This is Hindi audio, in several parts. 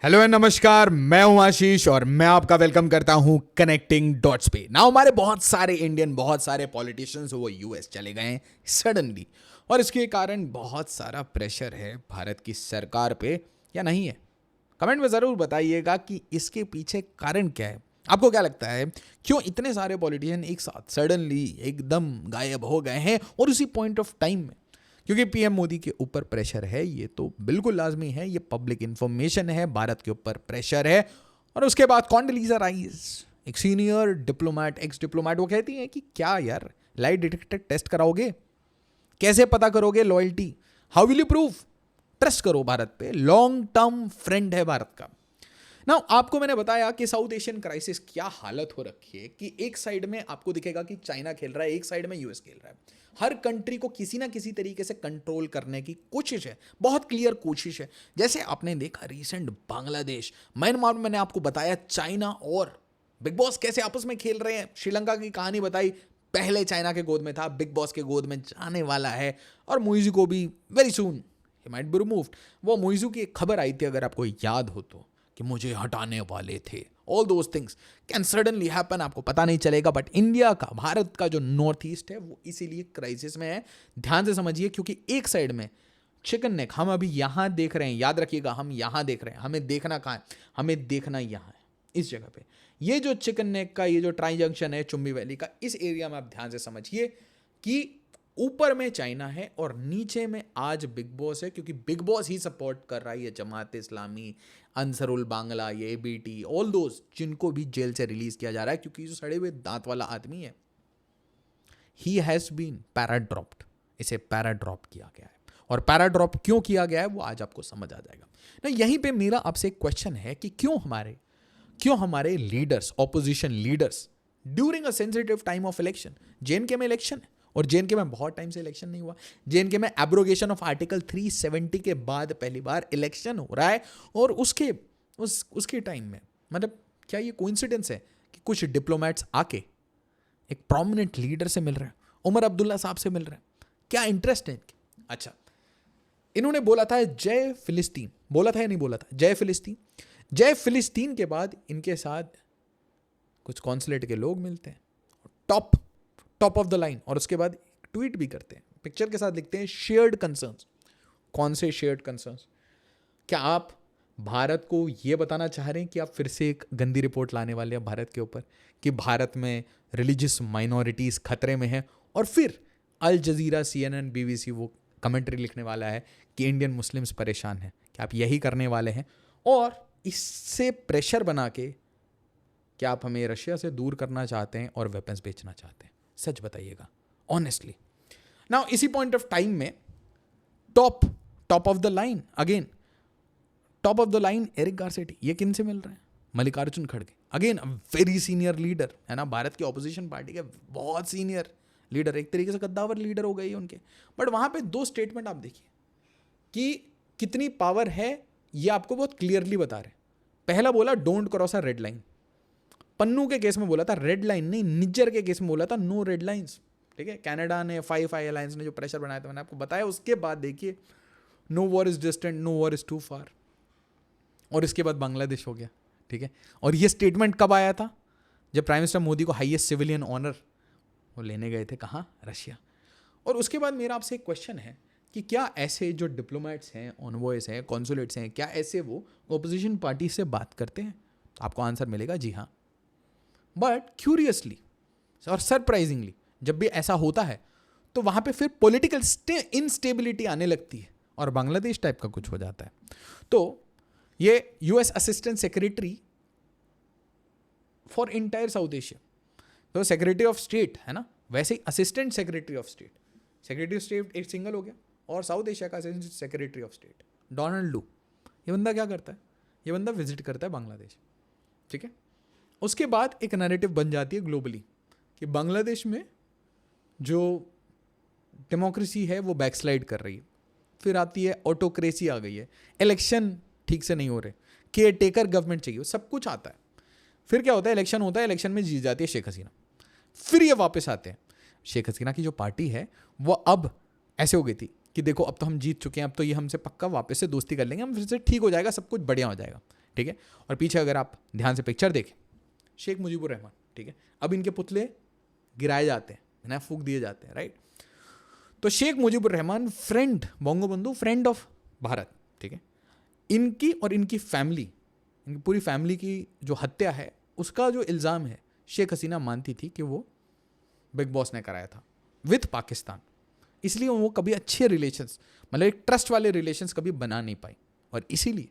हेलो एंड नमस्कार, मैं हूं आशीष और मैं आपका वेलकम करता हूं कनेक्टिंग डॉट्स पे। ना हमारे बहुत सारे इंडियन, बहुत सारे पॉलिटिशियंस वो यूएस चले गए हैं सडनली, और इसके कारण बहुत सारा प्रेशर है भारत की सरकार पे, या नहीं है? कमेंट में ज़रूर बताइएगा कि इसके पीछे कारण क्या है। आपको क्या लगता है, क्यों इतने सारे पॉलिटिशियन एक साथ सडनली एकदम गायब हो गए हैं, और उसी पॉइंट ऑफ टाइम में? क्योंकि पीएम मोदी के ऊपर प्रेशर है, ये तो बिल्कुल लाजमी है, ये पब्लिक इंफॉर्मेशन है, भारत के ऊपर प्रेशर है। और उसके बाद कॉन्डोलीजा राइस, एक सीनियर डिप्लोमेट, एक्स डिप्लोमेट, वो कहती हैं कि क्या यार, लाई डिटेक्टर टेस्ट कराओगे? कैसे पता करोगे loyalty? How will you prove? Trust करो भारत पे, लॉन्ग टर्म फ्रेंड है भारत का ना। आपको मैंने बताया कि साउथ एशियन क्राइसिस क्या हालत हो रखी है, कि एक साइड में आपको दिखेगा कि चाइना खेल रहा है, एक साइड में यूएस खेल रहा है। हर कंट्री को किसी ना किसी तरीके से कंट्रोल करने की कोशिश है, बहुत क्लियर कोशिश है। जैसे आपने देखा रिसेंट बांग्लादेश, म्यांमार में मैंने आपको बताया चाइना और बिग बॉस कैसे आपस में खेल रहे हैं। श्रीलंका की कहानी बताई, पहले चाइना के गोद में था, बिग बॉस के गोद में जाने वाला है, और मोइजू को भी very soon he might be removed. वो मोइजू की एक खबर आई थी, अगर आपको याद हो तो, कि मुझे हटाने वाले थे। All those things can suddenly happen, आपको पता नहीं चलेगा। बट इंडिया का, भारत का जो नॉर्थ ईस्ट है, वो इसीलिए क्राइसिस में है। ध्यान से समझिए, क्योंकि एक साइड में चिकन नेक हम अभी यहां देख रहे हैं, याद रखिएगा, हम यहां देख रहे हैं, हमें देखना कहां है? हमें देखना यहां है, इस जगह पे। ये जो चिकन नेक का ये जो ट्राई जंक्शन है चुम्बी वैली का, इस एरिया में आप ध्यान से समझिए कि ऊपर में चाइना है और नीचे में आज बिग बॉस है, क्योंकि बिग बॉस ही सपोर्ट कर रहा है ये जमात इस्लामी, अंसरुल बांग्ला, ये एबीटी, ऑल दोज, जिनको भी जेल से रिलीज किया जा रहा है, क्योंकि जो सड़े हुए दांत वाला आदमी है, ही हैज बीन पैराड्रॉप्ड। इसे पैराड्रॉप किया गया है, और पैराड्रॉप क्यों किया गया है वो आज आपको समझ आ जाएगा ना। यहीं पे मेरा आपसे एक क्वेश्चन है कि क्यों हमारे leaders, opposition leaders, during a sensitive time of election, JNK में इलेक्शन है, और जेएनके में बहुत टाइम से इलेक्शन नहीं हुआ। जेएनके में एब्रोगेशन ऑफ आर्टिकल 370 के बाद पहली बार इलेक्शन हो रहा है, और उसके टाइम में, मतलब क्या ये कोइंसिडेंस है कि कुछ डिप्लोमेट्स आके एक प्रोमिनेंट लीडर से मिल रहे हैं, उमर अब्दुल्ला साहब से मिल रहे हैं? क्या इंटरेस्ट है इनके? अच्छा, इन्होंने बोला था जय फिलिस्तीन, बोला था या नहीं बोला था? जय फिलिस्तीन। जय फिलिस्तीन के बाद इनके साथ कुछ कॉन्सुलेट के लोग मिलते हैं, टॉप ऑफ द लाइन, और उसके बाद ट्वीट भी करते हैं, पिक्चर के साथ लिखते हैं शेयर्ड कंसर्न्स। कौन से शेयर्ड कंसर्न्स? क्या आप भारत को यह बताना चाह रहे हैं कि आप फिर से एक गंदी रिपोर्ट लाने वाले हैं भारत के ऊपर, कि भारत में रिलीजियस माइनॉरिटीज खतरे में है, और फिर अल जजीरा, CNN, BBC वो कमेंट्री लिखने वाला है कि इंडियन मुस्लिम्स परेशान हैं? क्या आप यही करने वाले हैं? और इससे प्रेशर बना के क्या आप हमें रशिया से दूर करना चाहते हैं और वेपन्स बेचना चाहते हैं? सच बताइएगा ऑनेस्टली। नाउ इसी पॉइंट ऑफ टाइम में top of the line, again top of the line, Eric Garcetti, ये किन से मिल रहे हैं? मल्लिकार्जुन खड़गे, अगेन वेरी सीनियर लीडर है ना, भारत की ऑपोजिशन पार्टी के बहुत सीनियर लीडर, एक तरीके से कद्दावर लीडर हो गई उनके। बट वहां पे दो स्टेटमेंट आप देखिए कि कितनी पावर है, ये आपको बहुत क्लियरली बता रहे हैं। पहला बोला don't cross a red line, Pannu के केस में बोला था रेड लाइन नहीं, निज्जर के केस में बोला था नो रेड लाइंस। ठीक है, कनाडा ने, फाइव अलायंस ने जो प्रेशर बनाया था, मैंने आपको बताया। उसके बाद देखिए, no war is distant, no war is too far, और इसके बाद बांग्लादेश हो गया। ठीक है, और ये स्टेटमेंट कब आया था? जब प्राइम मिनिस्टर मोदी को हाईएस्ट सिविलियन ऑनर वो लेने गए थे, कहाँ? रशिया। और उसके बाद मेरा आपसे एक क्वेश्चन है कि क्या ऐसे जो डिप्लोमेट्स हैं, ऑनवॉयस हैं, कॉन्सुलेट्स हैं, क्या ऐसे वो ऑपोजिशन पार्टी से बात करते हैं? आपको आंसर मिलेगा जी हाँ। बट क्यूरियसली और सरप्राइजिंगली, जब भी ऐसा होता है तो वहां पे फिर पॉलिटिकल इनस्टेबिलिटी आने लगती है, और बांग्लादेश टाइप का कुछ हो जाता है। तो ये US assistant secretary for entire South Asia, तो सेक्रेटरी ऑफ स्टेट है ना, वैसे ही assistant secretary of state, secretary of state एक सिंगल हो गया, और साउथ एशिया का assistant secretary of state Donald Lu. ये बंदा क्या करता है? ये बंदा विजिट करता है बांग्लादेश। ठीक है, उसके बाद एक नैरेटिव बन जाती है ग्लोबली कि बांग्लादेश में जो डेमोक्रेसी है वो बैकस्लाइड कर रही है। फिर आती है ऑटोक्रेसी, आ गई है, इलेक्शन ठीक से नहीं हो रहे, केयर टेकर गवर्नमेंट चाहिए, सब कुछ आता है। फिर क्या होता है? इलेक्शन होता है, इलेक्शन में जीत जाती है शेख हसीना। फिर ये वापस आते हैं। शेख हसीना की जो पार्टी है वो अब ऐसे हो गई थी कि देखो अब तो हम जीत चुके हैं, अब तो ये हमसे पक्का वापस से दोस्ती कर लेंगे, हम फिर से ठीक हो जाएगा, सब कुछ बढ़िया हो जाएगा। ठीक है। और पीछे अगर आप ध्यान से पिक्चर देखें, शेख मुजीबुर रहमान, ठीक है। अब इनके पुतले गिराए जाते हैं ना, फूंक दिए जाते हैं, राइट। तो Sheikh Mujibur Rahman friend, Bangabandhu friend of Bharat, ठीक है। इनकी और इनकी फैमिली, इनकी पूरी फैमिली की जो हत्या है उसका जो इल्ज़ाम है, शेख हसीना मानती थी कि वो बिग बॉस ने कराया था विथ पाकिस्तान। इसलिए वो कभी अच्छे रिलेशंस, मतलब एक ट्रस्ट वाले रिलेशंस कभी बना नहीं पाई और इसीलिए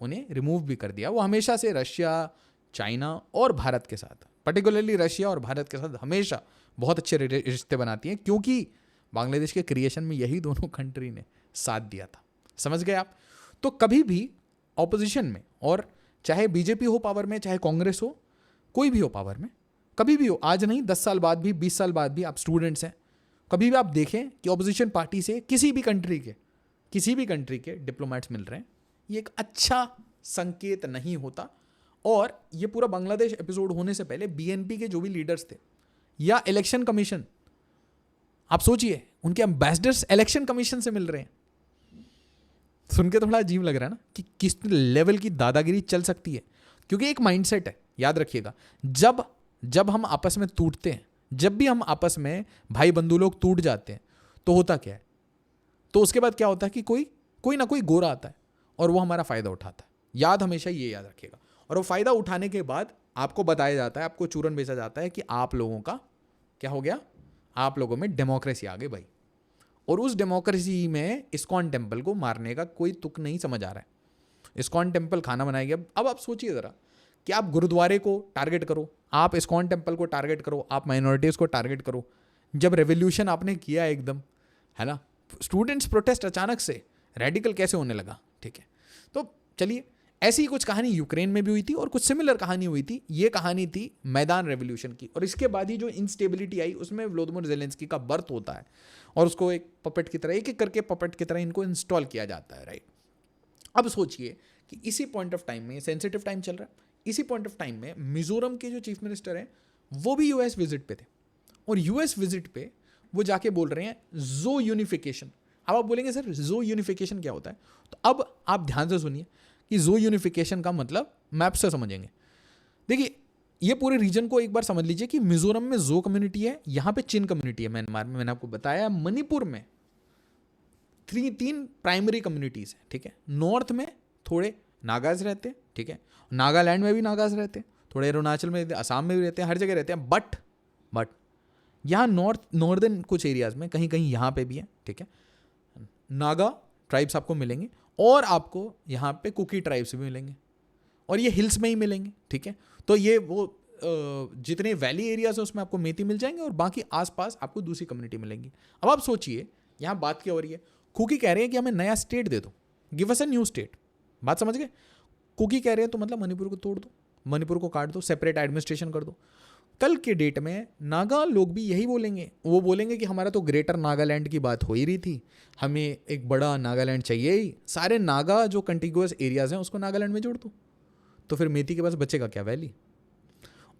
उन्हें रिमूव भी कर दिया। वो हमेशा से रशिया, चाइना और भारत के साथ, पर्टिकुलरली रशिया और भारत के साथ हमेशा बहुत अच्छे रिश्ते बनाती हैं, क्योंकि बांग्लादेश के क्रिएशन में यही दोनों कंट्री ने साथ दिया था। समझ गए आप? तो कभी भी ऑपोजिशन में, और चाहे बीजेपी हो पावर में, चाहे कांग्रेस हो, कोई भी हो पावर में, कभी भी हो, आज नहीं 10 साल बाद भी, 20 साल बाद भी, आप स्टूडेंट्स हैं, कभी भी आप देखें कि ऑपोजिशन पार्टी से किसी भी कंट्री के डिप्लोमेट्स मिल रहे हैं, ये एक अच्छा संकेत नहीं होता। और ये पूरा बांग्लादेश एपिसोड होने से पहले बीएनपी के जो भी लीडर्स थे या इलेक्शन कमीशन, आप सोचिए उनके एम्बेसडर्स इलेक्शन कमीशन से मिल रहे हैं। सुन के थोड़ा अजीब लग रहा है ना कि किस लेवल की दादागिरी चल सकती है, क्योंकि एक माइंडसेट है, याद रखिएगा। जब हम आपस में टूटते हैं, जब भी हम आपस में भाई बंधु लोग टूट जाते हैं, तो होता क्या है, तो उसके बाद क्या होता है कि कोई ना कोई गोरा आता है और वो हमारा फ़ायदा उठाता है। याद हमेशा ये याद रखिएगा। और वो फ़ायदा उठाने के बाद आपको बताया जाता है, आपको चूरन बेचा जाता है कि आप लोगों का क्या हो गया, आप लोगों में डेमोक्रेसी आ गई भाई। और उस डेमोक्रेसी में इस्कॉन टेम्पल को मारने का कोई तुक नहीं समझ आ रहा है। इस्कॉन टेम्पल खाना बनाएगी। अब आप सोचिए ज़रा कि आप गुरुद्वारे को टारगेट करो, आप इस्कॉन टेम्पल को टारगेट करो, आप माइनॉरिटीज़ को टारगेट करो। जब रेवोल्यूशन आपने किया एकदम, है ना, स्टूडेंट्स प्रोटेस्ट अचानक से रेडिकल कैसे होने लगा, ठीक है। तो चलिए, ऐसी ही कुछ कहानी यूक्रेन में भी हुई थी और कुछ सिमिलर कहानी हुई थी। ये कहानी थी मैदान रेवोल्यूशन की, और इसके बाद ही जो इंस्टेबिलिटी आई उसमें व्लादिमीर ज़ेलेंस्की का बर्थ होता है और उसको एक पपेट की तरह, एक एक करके पपेट की तरह इनको इंस्टॉल किया जाता है, राइट। अब सोचिए कि इसी पॉइंट ऑफ टाइम में, सेंसिटिव टाइम चल रहा है, इसी पॉइंट ऑफ टाइम में मिजोरम के जो चीफ मिनिस्टर हैं वो भी यूएस विजिट पे थे, और यूएस विजिट पे वो जाके बोल रहे हैं जो यूनिफिकेशन। अब आप बोलेंगे सर जो यूनिफिकेशन क्या होता है, तो अब आप ध्यान से सुनिए कि जो यूनिफिकेशन का मतलब मैप से समझेंगे। देखिए, ये पूरे रीजन को एक बार समझ लीजिए कि मिजोरम में जो कम्युनिटी है, यहाँ पे चिन कम्युनिटी है, म्यांमार में मैंने आपको बताया, मणिपुर में तीन प्राइमरी कम्युनिटीज़ हैं, ठीक है। नॉर्थ में थोड़े नागाज रहते हैं, ठीक है, नागालैंड में भी नागाज रहते हैं, थोड़े अरुणाचल में, असम में भी रहते हैं, हर जगह रहते हैं। बट यहाँ नॉर्दर्न कुछ एरियाज़ में कहीं कहीं यहाँ पे भी है, ठीक है, नागा ट्राइब्स आपको मिलेंगे, और आपको यहाँ पे कुकी ट्राइब्स भी मिलेंगे, और ये हिल्स में ही मिलेंगे, ठीक है। तो ये वो जितने वैली एरियाज हैं उसमें आपको मेती मिल जाएंगे, और बाकी आसपास आपको दूसरी कम्युनिटी मिलेंगी। अब आप सोचिए यहाँ बात क्या हो रही है, कुकी कह रहे हैं कि हमें नया स्टेट दे दो, give us a new state. बात समझ गए? कुकी कह रहे हैं तो मतलब मणिपुर को तोड़ दो, मणिपुर को काट दो, सेपरेट एडमिनिस्ट्रेशन कर दो। कल के डेट में नागा लोग भी यही बोलेंगे, वो बोलेंगे कि हमारा तो ग्रेटर नागालैंड की बात हो ही रही थी, हमें एक बड़ा नागालैंड चाहिए ही, सारे नागा जो कंटिग्यूअस एरियाज़ हैं उसको नागालैंड में जोड़ दो। तो फिर मेती के पास बचेगा क्या? वैली।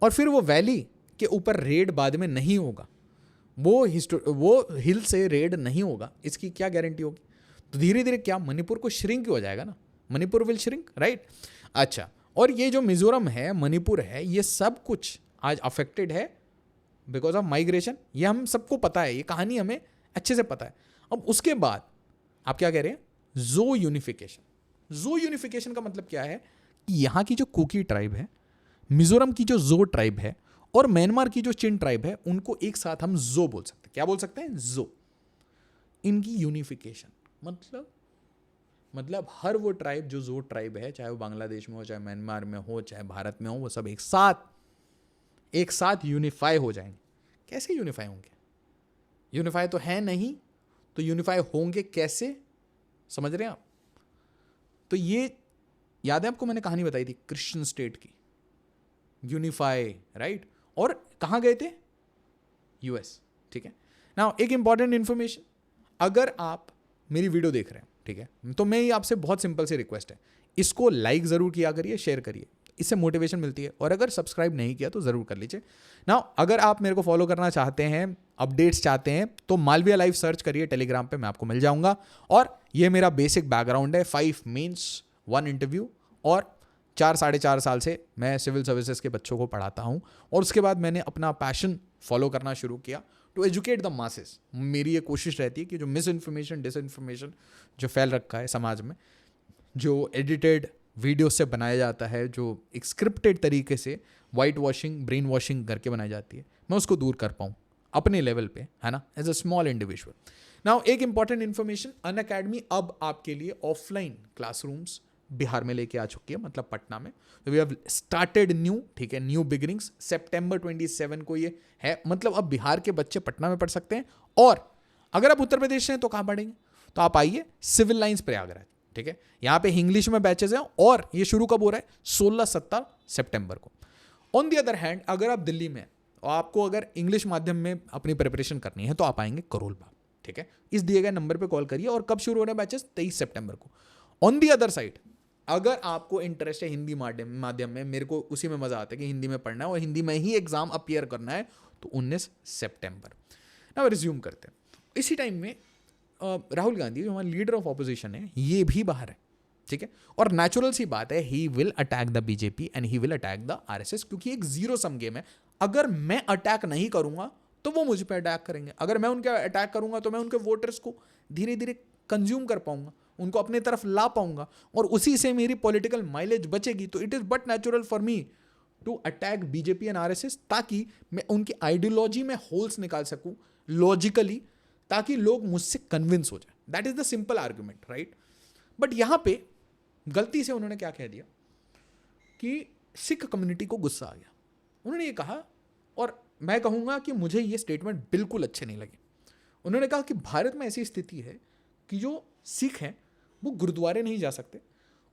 और फिर वो वैली के ऊपर रेड बाद में नहीं होगा, वो हिल से रेड नहीं होगा, इसकी क्या गारंटी होगी? तो धीरे धीरे क्या मणिपुर को श्रिंक हो जाएगा ना, मणिपुर विल श्रिंक, राइट। अच्छा, और ये जो मिजोरम है, मणिपुर है, ये सब कुछ आज अफेक्टेड है बिकॉज ऑफ माइग्रेशन। ये हम सबको पता है, ये कहानी हमें अच्छे से पता है। अब उसके बाद आप क्या कह रहे हैं? जो यूनिफिकेशन का मतलब क्या है कि यहाँ की जो कुकी ट्राइब है, मिजोरम की जो जो ट्राइब है, और म्यांमार की जो चिन ट्राइब है, उनको एक साथ हम जो बोल सकते हैं। क्या बोल सकते हैं? जो। इनकी यूनिफिकेशन मतलब हर वो ट्राइब जो ट्राइब है, चाहे वो बांग्लादेश में हो, चाहे म्यांमार में हो, चाहे भारत में हो, वो सब एक साथ यूनिफाई हो जाएंगे। कैसे यूनिफाई होंगे? यूनिफाई तो है नहीं, तो यूनिफाई होंगे कैसे? समझ रहे हैं आप? तो ये याद है आपको, मैंने कहानी बताई थी क्रिश्चियन स्टेट की, यूनिफाई, राइट। और कहाँ गए थे? यूएस, ठीक है। नाउ एक इंपॉर्टेंट इंफॉर्मेशन, अगर आप मेरी वीडियो देख रहे हैं, ठीक है, तो मैं आपसे बहुत सिंपल सी रिक्वेस्ट है, इसको लाइक ज़रूर किया करिए, शेयर करिए, इससे मोटिवेशन मिलती है। और अगर सब्सक्राइब नहीं किया तो ज़रूर कर लीजिए। नाउ अगर आप मेरे को फॉलो करना चाहते हैं, अपडेट्स चाहते हैं, तो मालविया लाइव सर्च करिए टेलीग्राम पे, मैं आपको मिल जाऊंगा। और ये मेरा बेसिक बैकग्राउंड है, 5 मेंस 1 इंटरव्यू और 4 साढ़े 4 साल से मैं सिविल सर्विसेज के बच्चों को पढ़ाता हूँ और उसके बाद मैंने अपना पैशन फॉलो करना शुरू किया टू एजुकेट द मासेस। मेरी ये कोशिश रहती है कि जो मिस इन्फॉर्मेशन डिसइन्फॉर्मेशन जो फैल रखा है समाज में, जो एडिटेड वीडियो से बनाया जाता है, जो एक स्क्रिप्टेड तरीके से वाइट वॉशिंग ब्रेन वॉशिंग करके बनाई जाती है, मैं उसको दूर कर पाऊँ अपने लेवल पे, है ना, as a small individual. Now एक इंपॉर्टेंट इन्फॉर्मेशन, अनअकैडमी अब आपके लिए ऑफलाइन क्लासरूम्स बिहार में लेके आ चुकी है, मतलब पटना में। वी हैव स्टार्टेड न्यू, ठीक है, न्यू बिगिनिंग्स। सितंबर 27 को ये है, मतलब अब बिहार के बच्चे पटना में पढ़ सकते हैं। और अगर आप उत्तर प्रदेश से हैं तो कहाँ पढ़ेंगे? तो आप आइए सिविल लाइंस प्रयागराज, ठीक है, यहाँ पे इंग्लिश में बैचेस हैं और ये शुरू कब हो रहा है? 16-17 सितंबर को। ऑन दी अदर हैंड, अगर आप दिल्ली में और आपको अगर इंग्लिश माध्यम में अपनी प्रिपरेशन करनी है तो आप आएंगे करोल बाग, ठीक है। इस दिए गए नंबर पे कॉल करिए। और कब शुरू हो रहे हैं बैचेस? 23 सितंबर को। ऑन दी अदर साइड, अगर आपको इंटरेस्ट है हिंदी माध्यम में, मेरे को उसी में मजा आता है कि हिंदी में पढ़ना है और हिंदी में ही एग्जाम अपीयर करना है, तो 19 सितंबर। ना रिज्यूम करते हैं। इसी टाइम में राहुल गांधी जो हमारे लीडर ऑफ ऑपोजिशन है, ये भी बाहर है, ठीक है। और नेचुरल सी बात है, he will attack the BJP and he will attack the RSS, क्योंकि एक जीरो सम गेम है। अगर मैं अटैक नहीं करूंगा तो वो मुझ पर अटैक करेंगे, अगर मैं उनके अटैक करूंगा तो मैं उनके वोटर्स को धीरे धीरे कंज्यूम कर पाऊंगा, उनको अपने तरफ ला पाऊंगा और उसी से मेरी पॉलिटिकल माइलेज बचेगी। तो it is but natural for me to attack BJP and RSS, ताकि मैं उनकी आइडियोलॉजी में होल्स निकाल सकूं लॉजिकली, ताकि लोग मुझसे कन्विंस हो जाए। That is the simple argument, right. But यहां पे गलती से उन्होंने क्या कह दिया कि सिख कम्युनिटी को गुस्सा आ गया। उन्होंने ये कहा, और मैं कहूंगा कि मुझे ये स्टेटमेंट बिल्कुल अच्छे नहीं लगे। उन्होंने कहा कि भारत में ऐसी स्थिति है कि जो सिख हैं वो गुरुद्वारे नहीं जा सकते,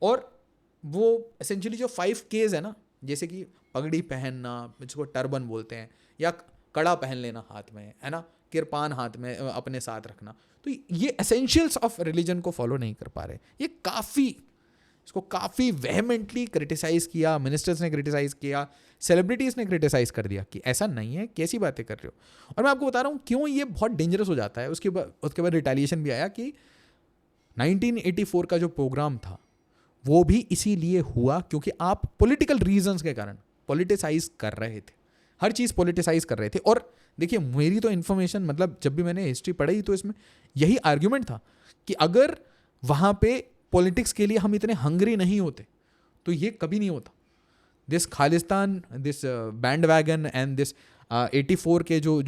और वो एसेंशियली जो 5 Ks है ना, जैसे कि पगड़ी पहनना, जिसको टर्बन बोलते हैं, या कड़ा पहन लेना हाथ में, है ना, किरपान हाथ में अपने साथ रखना, तो ये एसेंशियल्स ऑफ रिलीजन को फॉलो नहीं कर पा रहे। ये इसको काफ़ी वेहमेंटली क्रिटिसाइज़ किया, मिनिस्टर्स ने क्रिटिसाइज़ किया, सेलिब्रिटीज़ ने क्रिटिसाइज़ कर दिया कि ऐसा नहीं है, कैसी बातें कर रहे हो। और मैं आपको बता रहा हूँ क्यों ये बहुत डेंजरस हो जाता है। उसके बाद रिटेलिएशन भी आया कि 1984 का जो प्रोग्राम था वो भी इसीलिए हुआ क्योंकि आप पॉलिटिकल रीजंस के कारण पॉलिटिसाइज कर रहे थे, हर चीज़ पॉलिटिसाइज कर रहे थे। और देखिए, मेरी तो इन्फॉर्मेशन, मतलब जब भी मैंने हिस्ट्री पढ़ी तो इसमें यही आर्ग्यूमेंट था कि अगर वहाँ पे पॉलिटिक्स के लिए हम इतने हंग्री नहीं होते तो ये कभी नहीं होता। This Khalistan, this band wagon and this 84 के जो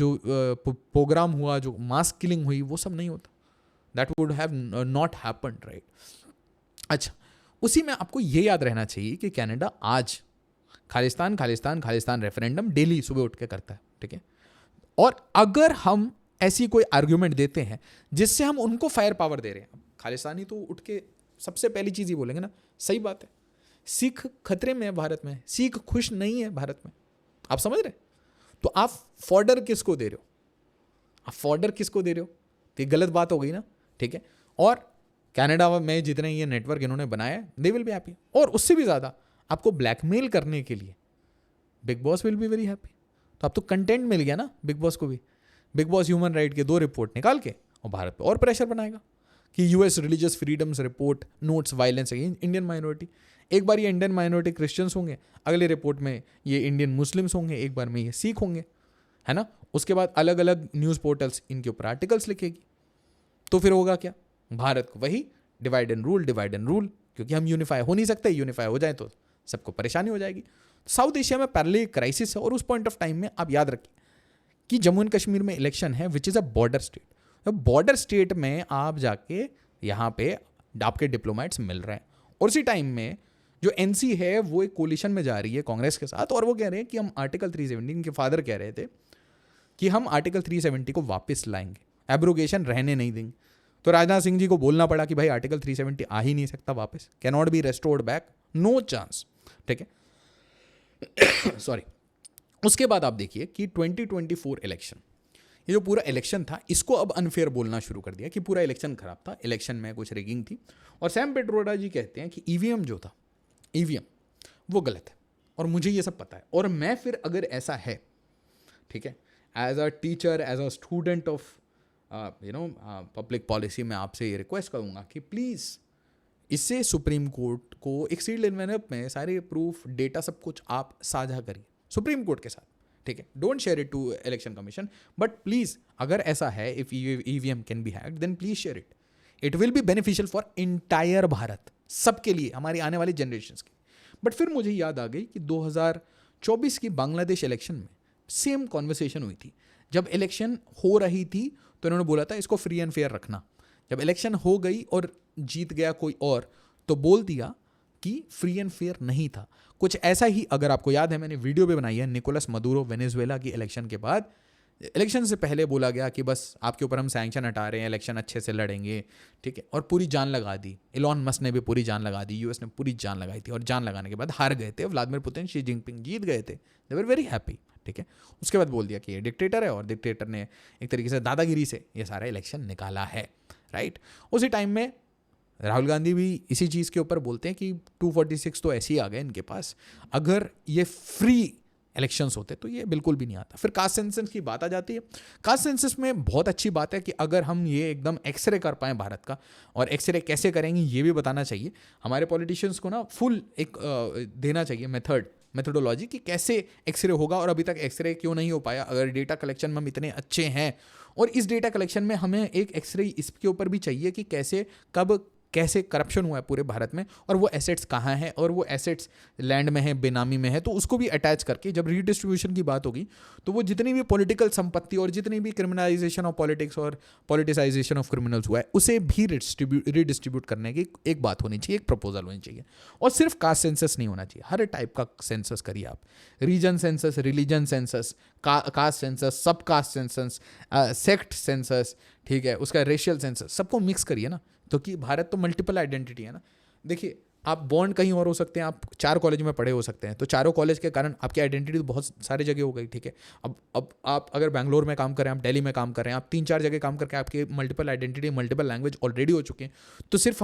प्रोग्राम हुआ, जो मास किलिंग हुई, वो सब नहीं होता। That would have not happened, right. अच्छा, उसी में आपको ये याद रहना चाहिए कि कनाडा आज खालिस्तान खालिस्तान खालिस्तान रेफरेंडम डेली सुबह उठ के करता है, ठीक है। और अगर हम ऐसी कोई आर्ग्यूमेंट देते हैं जिससे हम उनको फायर पावर दे रहे हैं, खालिस्तानी तो उठ के सबसे पहली चीज़ ही बोलेंगे ना, सही बात है, सिख खतरे में है भारत में, सिख खुश नहीं है भारत में, आप समझ रहे? तो आप फॉर्डर किसको दे रहे हो? आप फॉर्डर किसको दे रहे हो? तो ये गलत बात हो गई ना, ठीक है। और कनाडा में जितने ये नेटवर्क इन्होंने बनाया, दे विल बी हैप्पी। और उससे भी ज़्यादा आपको ब्लैकमेल करने के लिए big boss will be very happy. तो आप तो कंटेंट मिल गया ना बिग बॉस को भी। बिग बॉस ह्यूमन राइट के 2 रिपोर्ट निकाल के और भारत पे और प्रेशर बनाएगा कि US religious freedoms report notes violence against Indian minority. एक बार ये इंडियन माइनॉरिटी क्रिश्चियंस होंगे, अगले रिपोर्ट में ये इंडियन मुस्लिम्स होंगे, एक बार में ये सिख होंगे, है ना। उसके बाद अलग अलग न्यूज़ पोर्टल्स इनके ऊपर आर्टिकल्स लिखेगी। तो फिर होगा क्या? भारत को वही डिवाइड एंड रूल, क्योंकि हम यूनिफाई हो नहीं सकते, यूनिफाई हो जाए तो सबको परेशानी हो जाएगी। साउथ एशिया में पैरेलल क्राइसिस है। और उस पॉइंट ऑफ टाइम में आप याद रखिए कि जम्मू एंड कश्मीर में इलेक्शन है which is a border state. तो बॉर्डर स्टेट में आप जाके यहाँ पे आपके डिप्लोमेट्स मिल रहे हैं, और उसी टाइम में जो एनसी है वो एक कोलिशन में जा रही है कांग्रेस के साथ, और वो कह रहे हैं कि हम आर्टिकल 370, इनके फादर कह रहे थे कि हम आर्टिकल 370 को वापस लाएंगे, एब्रोगेशन रहने नहीं देंगे। तो राजनाथ सिंह जी को बोलना पड़ा कि भाई आर्टिकल 370 आ ही नहीं सकता वापस, can not be restored back, no chance, ठीक है। सॉरी। उसके बाद आप देखिए कि 2024 इलेक्शन, ये जो पूरा इलेक्शन था इसको अब अनफेयर बोलना शुरू कर दिया कि पूरा इलेक्शन खराब था, इलेक्शन में कुछ रिगिंग थी। और सैम पेट्रोडा जी कहते हैं कि ईवीएम जो था, ईवीएम वो गलत है, और मुझे ये सब पता है। और मैं फिर अगर ऐसा है, ठीक है, as a teacher, as a student of public policy, मैं आपसे ये रिक्वेस्ट करूँगा कि प्लीज़ इससे सुप्रीम कोर्ट को एक सील्ड एनवेलप में सारे प्रूफ, डेटा, सब कुछ आप साझा करिए सुप्रीम कोर्ट के साथ, ठीक है। Don't share it to election commission, but please अगर ऐसा है, if EVM can be hacked then please share it. It will be beneficial for entire Bharat, सबके लिए, हमारी आने वाली जनरेशन की। बट फिर मुझे याद आ गई कि 2024 की बांग्लादेश इलेक्शन में सेम कॉन्वर्सेशन हुई थी। जब इलेक्शन हो रही थी तो इन्होंने बोला था इसको फ्री एंड फेयर रखना। जब इलेक्शन हो गई और जीत गया कोई और, तो बोल दिया कि फ्री एंड फेयर नहीं था। कुछ ऐसा ही, अगर आपको याद है, मैंने वीडियो भी बनाई है, निकोलस मदुरो वेनेजुएला की इलेक्शन के बाद, इलेक्शन से पहले बोला गया कि बस आपके ऊपर हम सैंक्शन हटा रहे हैं, इलेक्शन अच्छे से लड़ेंगे, ठीक है, और पूरी जान लगा दी। इलॉन मस्क ने भी पूरी जान लगा दी, यूएस ने पूरी जान लगाई थी, और जान लगाने के बाद हार गए थे। व्लादिमीर पुतिन, शी जिनपिंग जीत गए थे, दे वर वेरी हैप्पी, ठीक है। उसके बाद बोल दिया कि ये डिक्टेटर है, और डिक्टेटर ने एक तरीके से दादागिरी से ये सारा इलेक्शन निकाला है, राइट। उसी टाइम में राहुल गांधी भी इसी चीज़ के ऊपर बोलते हैं कि 246 तो ऐसे ही आ गए इनके पास, अगर ये फ्री इलेक्शंस होते तो ये बिल्कुल भी नहीं आता। फिर कास्ट सेंसस की बात आ जाती है। कास्ट सेंसस में बहुत अच्छी बात है कि अगर हम ये एकदम एक्सरे कर पाएँ भारत का, और एक्सरे कैसे करेंगे ये भी बताना चाहिए हमारे पॉलिटिशियंस को ना, फुल एक देना चाहिए मेथोडोलॉजी कि कैसे एक्सरे होगा, और अभी तक एक्सरे क्यों नहीं हो पाया। अगर डेटा कलेक्शन में हम इतने अच्छे हैं, और इस डेटा कलेक्शन में हमें एक एक्सरे इसके ऊपर भी चाहिए कि कैसे, कब, कैसे करप्शन हुआ है पूरे भारत में, और वो एसेट्स कहाँ हैं, और वो एसेट्स लैंड में है, बेनामी में है, तो उसको भी अटैच करके जब रीडिस्ट्रीब्यूशन की बात होगी तो वो जितनी भी पॉलिटिकल संपत्ति और जितनी भी क्रिमिनलाइजेशन ऑफ पॉलिटिक्स और पॉलिटिसाइजेशन ऑफ क्रिमिनल्स हुआ है उसे भी रीडिस्ट्रीब्यूट करने की एक बात होनी चाहिए, एक प्रपोजल होनी चाहिए। और सिर्फ कास्ट सेंसस नहीं होना चाहिए, हर टाइप का सेंसस करिए आप, reason census, religion census, caste census, sub caste census, sect census, ठीक है, उसका रेशियल सेंसस, सबको मिक्स करिए ना, तो कि भारत तो मल्टीपल आइडेंटिटी है ना। देखिए, आप बॉन्ड कहीं और हो सकते हैं, आप 4 कॉलेज में पढ़े हो सकते हैं, तो चारों कॉलेज के कारण आपकी आइडेंटिटी तो बहुत सारी जगह हो गई, ठीक है। अब आप अगर बैंगलोर में काम कर रहे हैं, आप दिल्ली में काम कर रहे हैं, आप 3-4 जगह काम करके आपके multiple identity, multiple language already हो चुके हैं। तो सिर्फ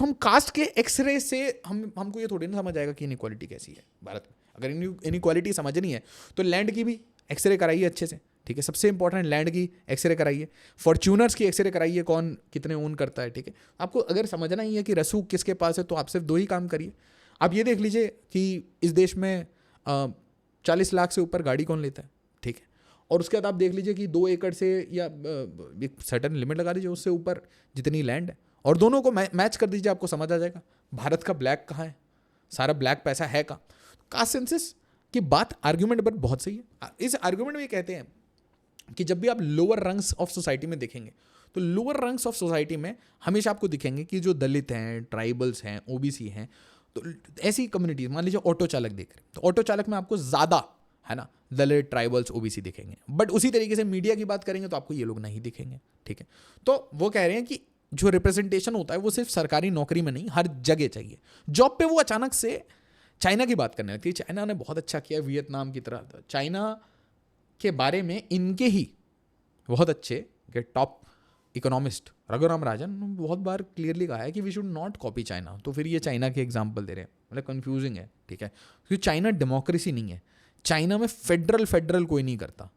हम कास्ट के एक्सरे से हमको ये थोड़ी ना समझ आएगा कि इनइक्वालिटी कैसी है भारत में। अगर इनइक्वालिटी समझनी है तो लैंड की भी एक्सरे कराइए अच्छे से, ठीक है। सबसे इंपॉर्टेंट, लैंड की एक्सरे कराइए, फॉर्च्यूनर्स की एक्सरे कराइए, कौन कितने ओन करता है, ठीक है। आपको अगर समझना ही है कि रसूख किसके पास है, तो आप सिर्फ 2 ही काम करिए। आप ये देख लीजिए कि इस देश में 40 लाख से ऊपर गाड़ी कौन लेता है, ठीक है। और उसके बाद आप देख लीजिए कि 2 एकड़ से या एक सर्टन लिमिट लगा दीजिए, उससे ऊपर जितनी लैंड है, और दोनों को मैच कर दीजिए, आपको समझ आ जाएगा भारत का ब्लैक कहाँ है, सारा ब्लैक पैसा है कहाँ। कास्ट सेंसस की बात आर्ग्यूमेंट पर बहुत सही है। इस आर्ग्यूमेंट में कहते हैं कि जब भी आप लोअर रंग्स ऑफ सोसाइटी में देखेंगे, तो लोअर रंग्स ऑफ सोसाइटी में हमेशा आपको दिखेंगे कि जो दलित हैं, ट्राइबल्स हैं, ओबीसी हैं, तो ऐसी कम्युनिटीज, मान लीजिए ऑटो चालक देख रहे हैं, तो ऑटो चालक में आपको ज़्यादा, है ना, दलित, ट्राइबल्स, ओबीसी दिखेंगे। बट उसी तरीके से मीडिया की बात करेंगे तो आपको ये लोग नहीं दिखेंगे, ठीक है। तो वो कह रहे हैं कि जो रिप्रेजेंटेशन होता है वो सिर्फ सरकारी नौकरी में नहीं, हर जगह चाहिए। जॉब पे वो अचानक से चाइना की बात करने लगती है। चाइना ने बहुत अच्छा किया, वियतनाम की तरह। चाइना के बारे में इनके ही बहुत अच्छे टॉप इकोनॉमिस्ट रघुराम राजन बहुत बार क्लियरली कहा है कि we should not copy China. तो फिर ये चाइना के एग्जाम्पल दे रहे हैं, मतलब कंफ्यूजिंग है, ठीक है। क्योंकि चाइना डेमोक्रेसी नहीं है, चाइना में फेडरल कोई नहीं करता,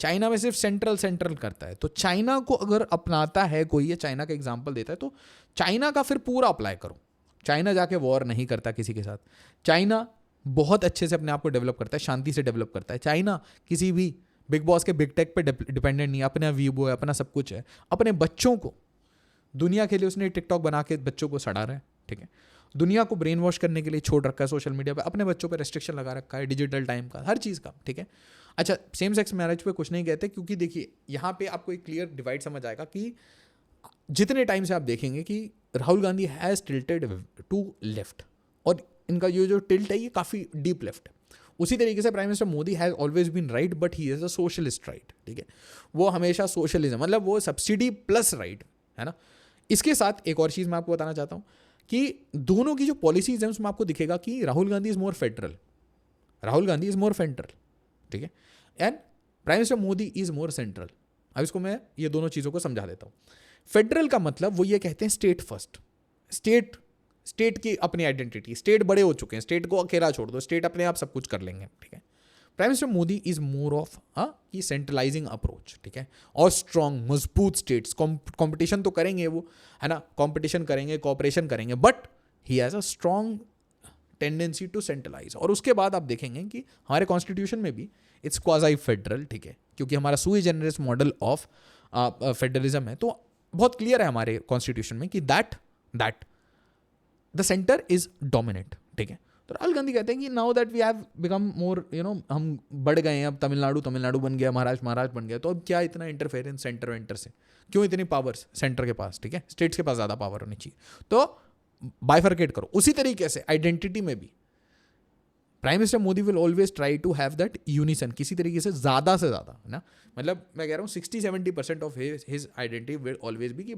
चाइना में सिर्फ सेंट्रल करता है। तो चाइना को अगर अपनाता है कोई, या चाइना का एग्जाम्पल देता है, तो चाइना का फिर पूरा अप्लाई करो। चाइना जाके वॉर नहीं करता किसी के साथ, चाइना बहुत अच्छे से अपने आप को डेवलप करता है, शांति से डेवलप करता है। चाइना किसी भी बिग बॉस के बिग टेक पे डिपेंडेंट नहीं है, अपना वीवो है, अपना सब कुछ है। अपने बच्चों को दुनिया के लिए उसने टिकटॉक बना के बच्चों को सड़ा रहा है, ठीक है। दुनिया को ब्रेन वॉश करने के लिए छोड़ रखा है सोशल मीडिया पे, अपने बच्चों पे रेस्ट्रिक्शन लगा रखा है, डिजिटल टाइम का, हर चीज़ का, ठीक है। अच्छा, सेम सेक्स मैरिज पे कुछ नहीं कहते, क्योंकि देखिए यहाँ पे आपको एक क्लियर डिवाइड समझ आएगा कि जितने टाइम से आप देखेंगे कि Rahul Gandhi has tilted to left, और इनका ये जो टिल्ट है ये काफ़ी डीप लेफ्ट है। उसी तरीके से prime minister Modi has always been right, but he is a socialist right, ठीक है। वो हमेशा सोशलिज्म, मतलब वो सब्सिडी प्लस राइट, है ना। इसके साथ एक और चीज़ मैं आपको बताना चाहता हूँ कि दोनों की जो पॉलिसीज हैं उसमें आपको दिखेगा कि Rahul Gandhi is more federal, ठीक है, and prime minister Modi is more central. अब इसको मैं ये दोनों चीज़ों को समझा देता हूँ। फेडरल का मतलब वो ये कहते हैं स्टेट फर्स्ट, स्टेट की अपनी आइडेंटिटी, स्टेट बड़े हो चुके हैं, स्टेट को अकेला छोड़ दो, स्टेट अपने आप सब कुछ कर लेंगे, ठीक है। Prime minister Modi is more of की सेंट्रलाइजिंग अप्रोच, ठीक है, और स्ट्रॉन्ग मजबूत स्टेट्स कंपटीशन तो करेंगे वो, है ना, कंपटीशन करेंगे, कोऑपरेशन करेंगे, but he has a strong tendency to centralize. और उसके बाद आप देखेंगे कि हमारे कॉन्स्टिट्यूशन में भी इट्स क्वाजाई फेडरल, ठीक है, क्योंकि हमारा सूई जेनरस मॉडल ऑफ फेडरलिज्म है, तो बहुत क्लियर है हमारे कॉन्स्टिट्यूशन में कि that the centre is dominate, ठीक है। तो राहुल गांधी कहते हैं कि now that we have become more, हम बढ़ गए हैं, अब तमिलनाडु बन गया, महाराष्ट्र बन गया, तो अब क्या इतना इंटरफेरेंस सेंटर वेंटर से, क्यों इतनी पावर्स सेंटर के पास, ठीक है, स्टेट्स के पास ज़्यादा पावर होनी चाहिए, तो बाइफर्केट करो। उसी तरीके से आइडेंटिटी में भी prime minister Modi will always try to have that unison, किसी तरीके से ज़्यादा, है ना, मतलब मैं कह रहा हूँ 60-70% of his identity will always भी कि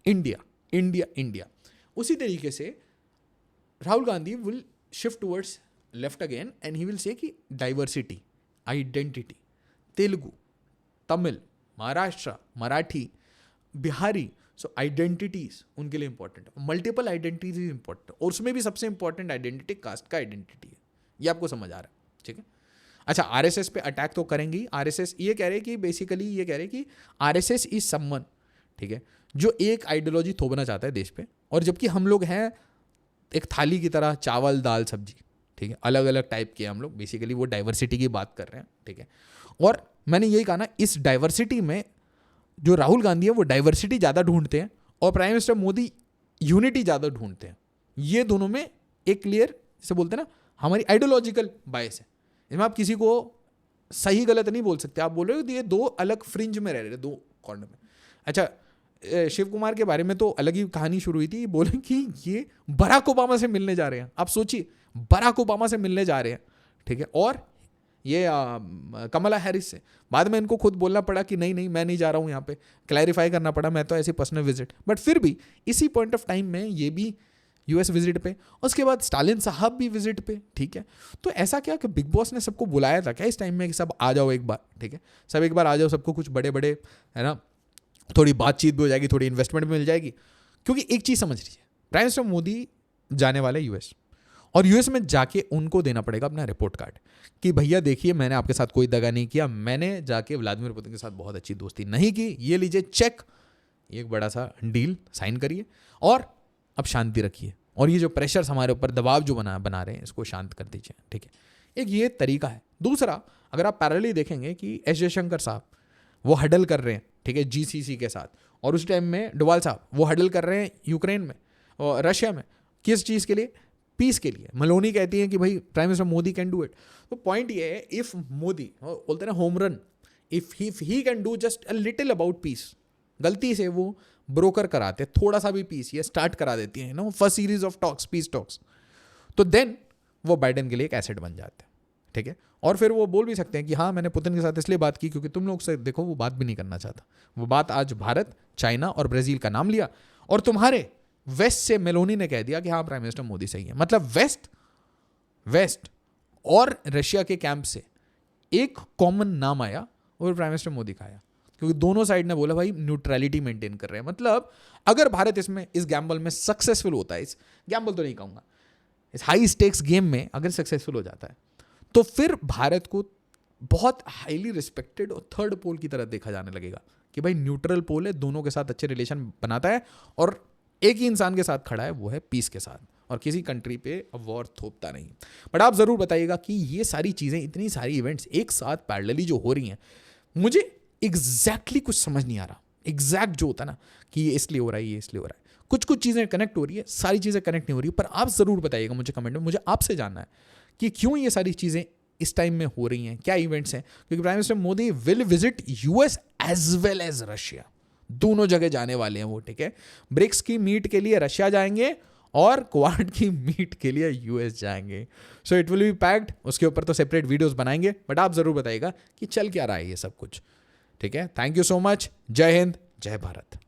इंडिया इंडिया इंडिया। उसी तरीके से Rahul Gandhi will shift towards left again and he will say कि डाइवर्सिटी, आइडेंटिटी, तेलुगु, तमिल, महाराष्ट्र, मराठी, बिहारी, सो आइडेंटिटीज उनके लिए इंपॉर्टेंट है, मल्टीपल आइडेंटिटीज इज इंपॉर्टेंट, और उसमें भी सबसे इंपॉर्टेंट आइडेंटिटी कास्ट का आइडेंटिटी है। ये आपको समझ आ रहा है, ठीक है। अच्छा, आरएसएस पे अटैक तो करेंगे, आरएसएस ये कह रहे हैं कि बेसिकली ये कह रहे हैं कि आरएसएस इज समवन, ठीक है, जो एक आइडियोलॉजी थोपना चाहता है देश पे, और जबकि हम लोग हैं एक थाली की तरह, चावल दाल सब्जी, ठीक है, अलग अलग टाइप के हम लोग, बेसिकली वो डाइवर्सिटी की बात कर रहे हैं, ठीक है। और मैंने यही कहा ना, इस डाइवर्सिटी में जो राहुल गांधी है वो डाइवर्सिटी ज़्यादा ढूंढते हैं और प्राइम मिनिस्टर मोदी यूनिटी ज़्यादा ढूंढते हैं। ये दोनों में एक क्लियर, जैसे बोलते हैं ना, हमारी आइडियोलॉजिकल बायस है, इसमें आप किसी को सही गलत नहीं बोल सकते, आप बोल रहे हो ये दो अलग फ्रिंज में रह रहे, दो कॉर्नर में। अच्छा, शिव कुमार के बारे में तो अलग ही कहानी शुरू हुई थी, बोले कि ये बराक ओबामा से मिलने जा रहे हैं, आप सोचिए बराक ओबामा से मिलने जा रहे हैं, ठीक है, और ये कमला हैरिस से। बाद में इनको खुद बोलना पड़ा कि नहीं मैं नहीं जा रहा हूँ, यहाँ पे क्लैरिफाई करना पड़ा, मैं तो ऐसे पर्सनल विजिट, बट फिर भी इसी पॉइंट ऑफ टाइम में ये भी यूएस विजिट पे, उसके बाद स्टालिन साहब भी विजिट पे, ठीक है। तो ऐसा क्या कि बिग बॉस ने सबको बुलाया था क्या इस टाइम में कि सब आ जाओ एक बार, ठीक है, सब एक बार आ जाओ, सबको कुछ बड़े बड़े, है ना, थोड़ी बातचीत भी हो जाएगी, थोड़ी इन्वेस्टमेंट भी मिल जाएगी, क्योंकि एक चीज़ समझ लीजिए, प्राइम मिनिस्टर मोदी जाने वाले यूएस, और यूएस में जाके उनको देना पड़ेगा अपना रिपोर्ट कार्ड कि भैया देखिए मैंने आपके साथ कोई दगा नहीं किया, मैंने जाके व्लादिमीर पुतिन के साथ बहुत अच्छी दोस्ती नहीं की, ये लीजिए चेक, एक बड़ा सा डील साइन करिए और अब शांति रखिए, और ये जो प्रेशर्स हमारे ऊपर दबाव जो बना रहे हैं इसको शांत कर दीजिए, ठीक है। एक ये तरीका है। दूसरा, अगर आप पैरेलली देखेंगे कि एस जयशंकर साहब वो हडल कर रहे हैं, ठीक है, जीसीसी के साथ, और उस टाइम में डोवाल साहब वो हडल कर रहे हैं यूक्रेन में और रशिया में, किस चीज़ के लिए, पीस के लिए। मलोनी कहती है कि भाई prime minister Modi can do it. तो पॉइंट ये है, इफ मोदी बोलते हैं ना home run, if he can do just a little about piece, गलती से वो ब्रोकर कराते थोड़ा सा भी पीस, ये स्टार्ट करा देती है ना first series of talks, peace talks, तो देन वो बाइडेन के लिए एक एसेट बन जाते हैं, ठीक है। और फिर वो बोल भी सकते हैं कि हाँ मैंने पुतिन के साथ इसलिए बात की क्योंकि तुम लोग से देखो वो बात भी नहीं करना चाहता, वो बात आज भारत, चाइना और ब्राज़ील का नाम लिया, और तुम्हारे वेस्ट से मेलोनी ने कह दिया कि हाँ प्राइम मिनिस्टर मोदी सही है। मतलब वेस्ट और रशिया के कैंप से एक कॉमन नाम आया और प्राइम मिनिस्टर मोदी का आया, क्योंकि दोनों साइड ने बोला भाई न्यूट्रलिटी मेंटेन कर रहे हैं। मतलब अगर भारत इसमें इस गैम्बल में सक्सेसफुल होता है, इस गैम्बल तो नहीं कहूँगा, इस हाई स्टेक्स गेम में अगर सक्सेसफुल हो जाता है, तो फिर भारत को बहुत हाईली रिस्पेक्टेड और थर्ड पोल की तरह देखा जाने लगेगा कि भाई न्यूट्रल पोल है, दोनों के साथ अच्छे रिलेशन बनाता है और एक ही इंसान के साथ खड़ा है, वो है पीस के साथ, और किसी कंट्री पे वॉर थोपता नहीं। बट आप ज़रूर बताइएगा कि ये सारी चीज़ें, इतनी सारी इवेंट्स एक साथ पैरेलली जो हो रही हैं, मुझे एग्जैक्टली कुछ समझ नहीं आ रहा। एग्जैक्ट जो होता है ना कि ये इसलिए हो रहा है, ये इसलिए हो रहा है, कुछ चीज़ें कनेक्ट हो रही है, सारी चीज़ें कनेक्ट नहीं हो रही। पर आप ज़रूर बताइएगा मुझे कमेंट में, मुझे आपसे जानना है कि क्यों ये सारी चीज़ें इस टाइम में हो रही हैं, क्या इवेंट्स हैं। क्योंकि prime minister Modi will visit US as well as Russia, दोनों जगह जाने वाले हैं वो, ठीक है। ब्रिक्स की मीट के लिए रशिया जाएंगे और क्वाड की मीट के लिए यूएस जाएंगे। So it will B packed, उसके ऊपर तो सेपरेट वीडियोस बनाएंगे, बट आप ज़रूर बताइएगा कि चल क्या रहा है ये सब कुछ, ठीक है। थैंक यू सो मच, जय हिंद, जय भारत।